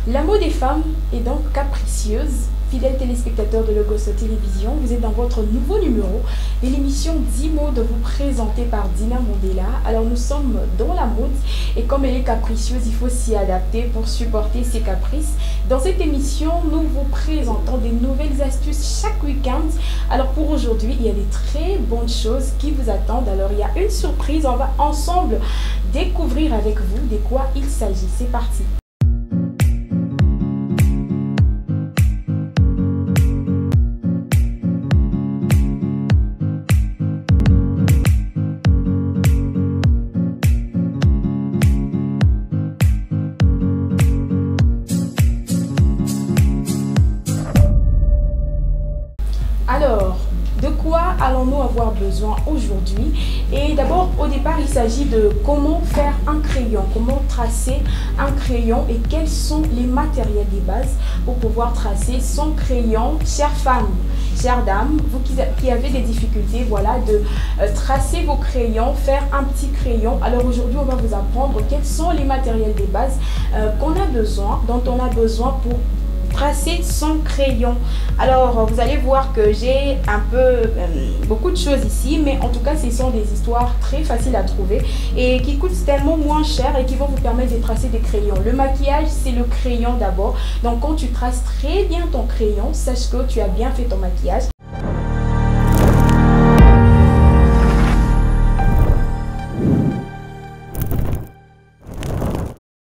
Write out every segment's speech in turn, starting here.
La mode des femmes est donc capricieuse. Fidèles téléspectateurs de Logos Télévision, vous êtes dans votre nouveau numéro de l'émission 10 modes vous présentée par Dina Mondela. Alors nous sommes dans la mode et comme elle est capricieuse, il faut s'y adapter pour supporter ses caprices. Dans cette émission, nous vous présentons des nouvelles astuces chaque week-end. Alors pour aujourd'hui, il y a des très bonnes choses qui vous attendent. Alors il y a une surprise, on va ensemble découvrir avec vous de quoi il s'agit. C'est parti. Alors, de quoi allons-nous avoir besoin aujourd'hui? Et d'abord, au départ, il s'agit de comment faire un crayon, comment tracer un crayon et quels sont les matériels de base pour pouvoir tracer son crayon. Chères femmes, chères dames, vous qui avez des difficultés, voilà, de tracer vos crayons, faire un petit crayon. Alors aujourd'hui, on va vous apprendre quels sont les matériels de base qu'on a besoin, dont on a besoin pour tracer son crayon. Alors vous allez voir que j'ai un peu beaucoup de choses ici, mais en tout cas ce sont des histoires très faciles à trouver et qui coûtent tellement moins cher et qui vont vous permettre de tracer des crayons. Le maquillage, c'est le crayon d'abord, donc quand tu traces très bien ton crayon, sache que tu as bien fait ton maquillage.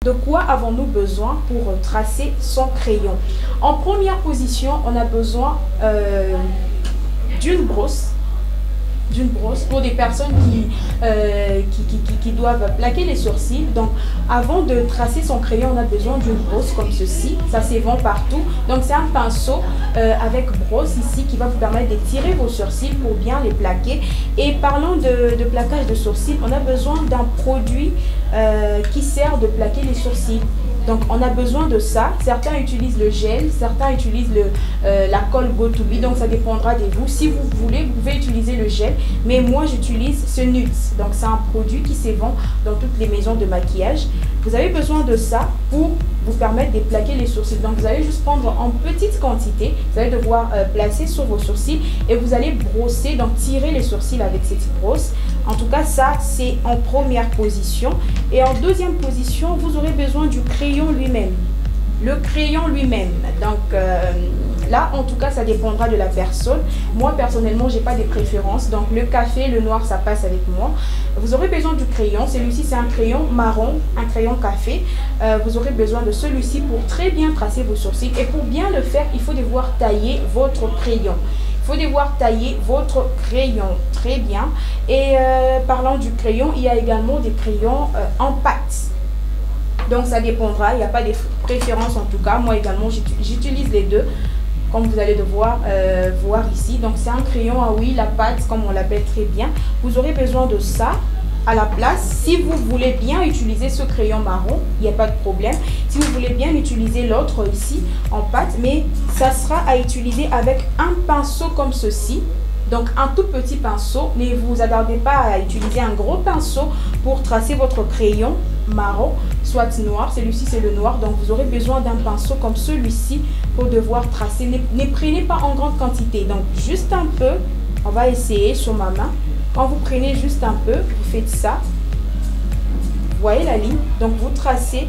De quoi avons-nous besoin pour tracer son crayon? En première position, on a besoin d'une brosse. Pour des personnes qui doivent plaquer les sourcils. Donc avant de tracer son crayon, on a besoin d'une brosse comme ceci. Ça se vend partout. Donc c'est un pinceau avec brosse ici qui va vous permettre de tirer vos sourcils pour bien les plaquer. Et parlant de plaquage de sourcils, on a besoin d'un produit qui sert de plaquer les sourcils. Donc on a besoin de ça. Certains utilisent le gel, certains utilisent la colle Go2B, donc ça dépendra de vous. Si vous voulez, vous pouvez utiliser le gel, mais moi j'utilise ce Nudes. Donc c'est un produit qui se vend dans toutes les maisons de maquillage. Vous avez besoin de ça pour vous permettre de plaquer les sourcils. Donc vous allez juste prendre en petite quantité, vous allez devoir placer sur vos sourcils et vous allez brosser, donc tirer les sourcils avec cette brosse. En tout cas ça c'est en première position. Et en deuxième position, vous aurez besoin du crayon lui-même. Le crayon lui-même, donc là en tout cas ça dépendra de la personne. Moi personnellement j'ai pas de préférence, donc le café, le noir ça passe avec moi. Vous aurez besoin du crayon, celui-ci c'est un crayon marron, un crayon café. Vous aurez besoin de celui-ci pour très bien tracer vos sourcils et pour bien le faire il faut devoir tailler votre crayon. Il faut devoir tailler votre crayon très bien. Et parlant du crayon, il y a également des crayons en pâte. Donc ça dépendra, il n'y a pas de préférence en tout cas. Moi également j'utilise les deux, comme vous allez devoir voir ici. Donc c'est un crayon à huile, la pâte comme on l'appelle très bien. Vous aurez besoin de ça à la place. Si vous voulez bien utiliser ce crayon marron, il n'y a pas de problème. Si vous voulez bien utiliser l'autre ici en pâte, mais ça sera à utiliser avec un pinceau comme ceci. Donc un tout petit pinceau, ne vous attardez pas à utiliser un gros pinceau pour tracer votre crayon marron, soit noir. Celui-ci c'est le noir, donc vous aurez besoin d'un pinceau comme celui-ci pour devoir tracer. Ne prenez pas en grande quantité, donc juste un peu. On va essayer sur ma main. Quand vous prenez juste un peu, vous faites ça. Vous voyez la ligne, donc vous tracez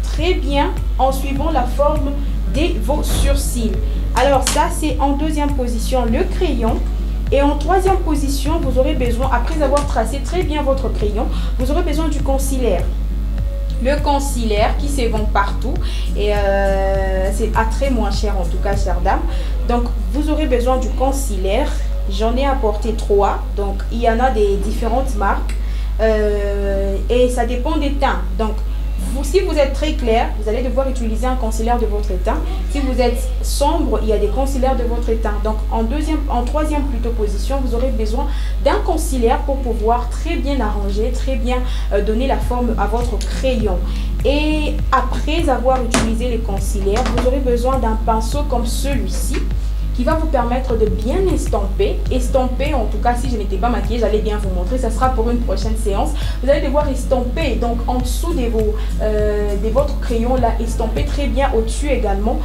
très bien en suivant la forme de vos sourcils. Alors ça c'est en deuxième position le crayon. Et en troisième position, vous aurez besoin, après avoir tracé très bien votre crayon, vous aurez besoin du concealer. Le concealer qui se vend partout et c'est à très moins cher en tout cas, chères dames. Donc vous aurez besoin du concealer. J'en ai apporté 3, donc il y en a des différentes marques et ça dépend des teints. Donc si vous êtes très clair, vous allez devoir utiliser un concealer de votre teint. Si vous êtes sombre, il y a des concealers de votre teint. Donc en troisième plutôt position, vous aurez besoin d'un concealer pour pouvoir très bien arranger, très bien donner la forme à votre crayon. Et après avoir utilisé les concealers, vous aurez besoin d'un pinceau comme celui-ci. qui va vous permettre de bien estomper. Estomper, en tout cas, si je n'étais pas maquillée, j'allais bien vous montrer. Ça sera pour une prochaine séance. Vous allez devoir estomper, donc en dessous de votre crayon, là, estomper très bien au-dessus également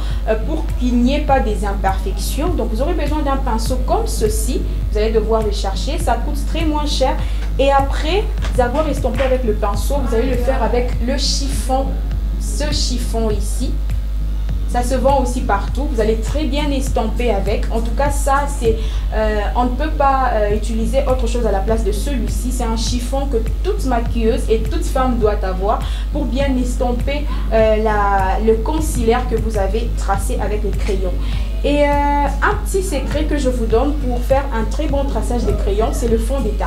pour qu'il n'y ait pas des imperfections. Donc, vous aurez besoin d'un pinceau comme ceci. Vous allez devoir le chercher. Ça coûte très moins cher. Et après avoir estompé avec le pinceau, vous allez le faire avec le chiffon. Ce chiffon ici. Ça se vend aussi partout. Vous allez très bien estomper avec. En tout cas, ça, c'est... on ne peut pas utiliser autre chose à la place de celui-ci. C'est un chiffon que toute maquilleuse et toute femme doit avoir pour bien estomper le concealer que vous avez tracé avec le crayon. Et un petit secret que je vous donne pour faire un très bon traçage de crayon, c'est le fond de teint.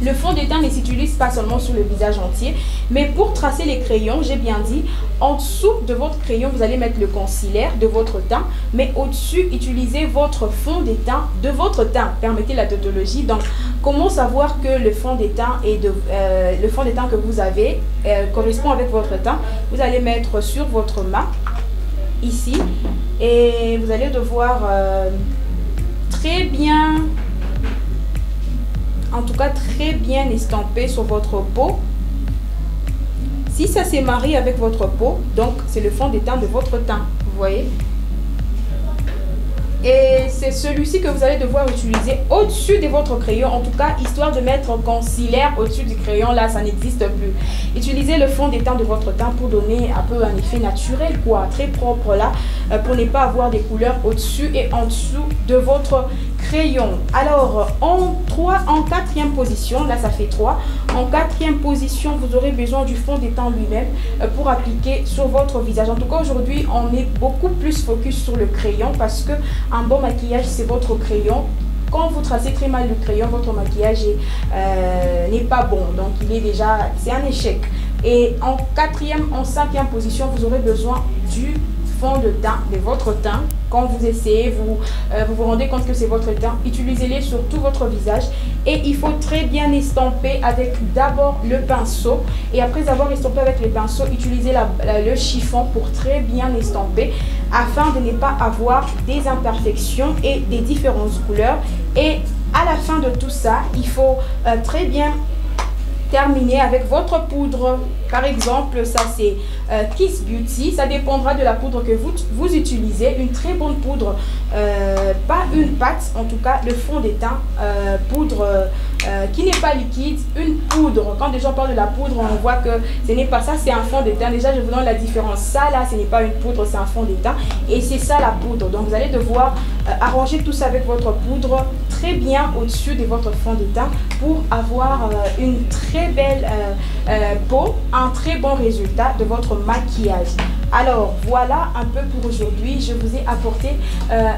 Le fond de teint ne s'utilise pas seulement sur le visage entier, mais pour tracer les crayons, j'ai bien dit, en dessous de votre crayon, vous allez mettre le concealer de votre teint, mais au-dessus, utilisez votre fond de teint de votre teint. Permettez la tautologie. Donc, comment savoir que le fond de teint que vous avez correspond avec votre teint? Vous allez mettre sur votre main, ici, et vous allez devoir très bien... En tout cas, très bien estampé sur votre peau. Si ça se marie avec votre peau, donc c'est le fond de teint de votre teint. Vous voyez? Et c'est celui-ci que vous allez devoir utiliser au-dessus de votre crayon. En tout cas, histoire de mettre un concealer au-dessus du crayon. Là, ça n'existe plus. Utilisez le fond de teint de votre teint pour donner un peu un effet naturel, quoi. Très propre là. Pour ne pas avoir des couleurs au-dessus et en dessous de votre crayon. Alors, en quatrième position, là ça fait 3. En quatrième position, vous aurez besoin du fond de teint lui-même pour appliquer sur votre visage. En tout cas, aujourd'hui, on est beaucoup plus focus sur le crayon parce que un bon maquillage, c'est votre crayon. Quand vous tracez très mal le crayon, votre maquillage n'est pas bon. Donc, c'est un échec. Et en cinquième position, vous aurez besoin du fond de teint de votre teint. Quand vous essayez, vous vous rendez compte que c'est votre teint, utilisez-les sur tout votre visage et il faut très bien estomper avec d'abord le pinceau et après avoir estompé avec le pinceau, utilisez le chiffon pour très bien estomper afin de ne pas avoir des imperfections et des différentes couleurs. Et à la fin de tout ça, il faut très bien terminer avec votre poudre. Par exemple, ça c'est Kiss Beauty. Ça dépendra de la poudre que vous utilisez. Une très bonne poudre, pas une pâte, en tout cas le fond de teint, poudre qui n'est pas liquide, une poudre. Quand des gens parlent de la poudre, on voit que ce n'est pas ça, c'est un fond de teint. Déjà, je vous donne la différence. Ça là, ce n'est pas une poudre, c'est un fond de teint. Et c'est ça la poudre. Donc vous allez devoir arranger tout ça avec votre poudre très bien au-dessus de votre fond de teint pour avoir une très belle peau, un très bon résultat de votre maquillage. Alors voilà un peu pour aujourd'hui. Je vous ai apporté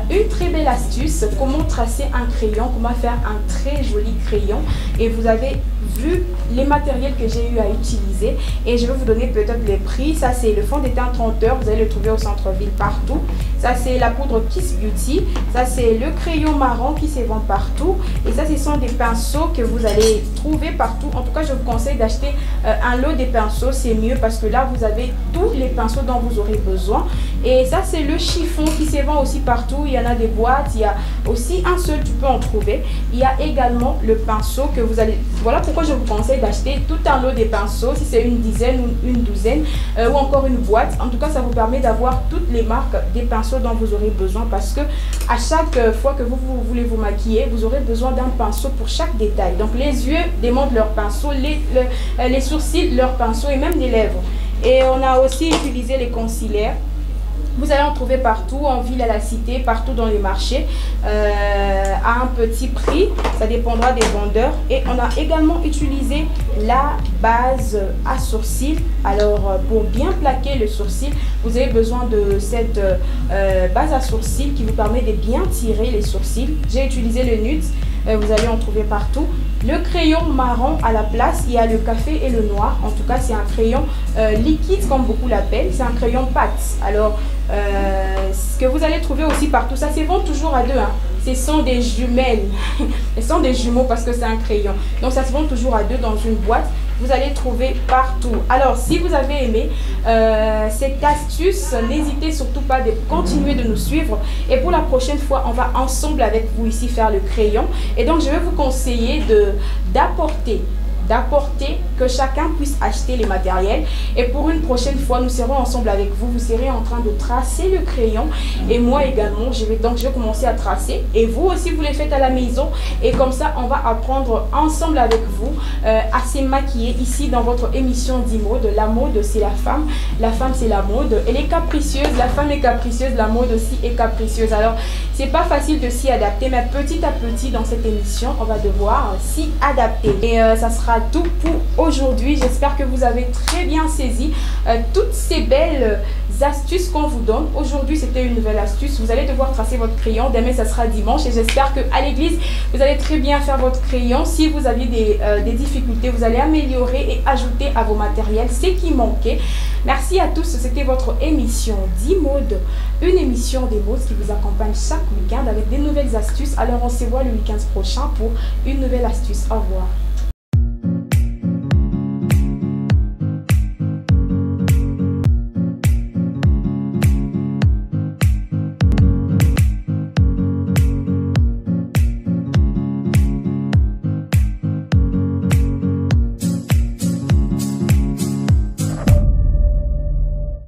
une très belle astuce, comment tracer un crayon, comment faire un très joli crayon. Et vous avez vu les matériels que j'ai eu à utiliser et je vais vous donner peut-être les prix. Ça c'est le fond de teint 30 heures, vous allez le trouver au centre-ville partout. Ça c'est la poudre Kiss Beauty. Ça c'est le crayon marron qui se vend partout. Et ça ce sont des pinceaux que vous allez trouver partout. En tout cas je vous conseille d'acheter un lot de pinceaux, c'est mieux parce que là vous avez tous les pinceaux dont vous aurez besoin. Et ça c'est le chiffon qui se vend aussi partout. Il y en a des boîtes, il y a aussi un seul, tu peux en trouver. Il y a également le pinceau que vous allez... Voilà pourquoi je vous conseille d'acheter tout un lot de pinceaux, si c'est une dizaine ou une douzaine, ou encore une boîte. En tout cas, ça vous permet d'avoir toutes les marques des pinceaux dont vous aurez besoin parce que à chaque fois que vous voulez vous maquiller, vous aurez besoin d'un pinceau pour chaque détail. Donc, les yeux demandent leur pinceau, les sourcils, leur pinceau et même les lèvres. Et on a aussi utilisé les concealers. Vous allez en trouver partout, en ville, à la cité, partout dans les marchés, à un petit prix. Ça dépendra des vendeurs. Et on a également utilisé la base à sourcils. Alors, pour bien plaquer le sourcil, vous avez besoin de cette base à sourcils qui vous permet de bien tirer les sourcils. J'ai utilisé le nude. Vous allez en trouver partout. Le crayon marron à la place, il y a le café et le noir. En tout cas, c'est un crayon liquide comme beaucoup l'appellent. C'est un crayon pâte. Alors, ce que vous allez trouver aussi partout, ça se vend toujours à deux. Hein. Ce sont des jumelles. Ce sont des jumeaux parce que c'est un crayon. Donc, ça se vend toujours à deux dans une boîte. vous allez trouver partout. Alors, si vous avez aimé cette astuce, n'hésitez surtout pas de continuer de nous suivre. Et pour la prochaine fois, on va ensemble avec vous ici faire le crayon. Et donc, je vais vous conseiller d'apporter que chacun puisse acheter les matériels. Et pour une prochaine fois, nous serons ensemble avec vous. Vous serez en train de tracer le crayon. Et moi également, je vais commencer à tracer. Et vous aussi, vous les faites à la maison. Et comme ça, on va apprendre ensemble avec vous à se maquiller ici dans votre émission d'e-mode. La mode, c'est la femme c'est la mode. Elle est capricieuse, la femme est capricieuse, la mode aussi est capricieuse. Alors, c'est pas facile de s'y adapter, mais petit à petit dans cette émission, on va devoir s'y adapter. Et ça sera tout pour aujourd'hui. J'espère que vous avez très bien saisi toutes ces belles astuces qu'on vous donne. Aujourd'hui, c'était une nouvelle astuce. Vous allez devoir tracer votre crayon. Demain, ça sera dimanche. Et j'espère qu'à l'église, vous allez très bien faire votre crayon. Si vous aviez des difficultés, vous allez améliorer et ajouter à vos matériels ce qui manquait. Merci à tous. C'était votre émission d'e-mode. Une émission des modes qui vous accompagne chaque week-end avec des nouvelles astuces. Alors, on se voit le week-end prochain pour une nouvelle astuce. Au revoir.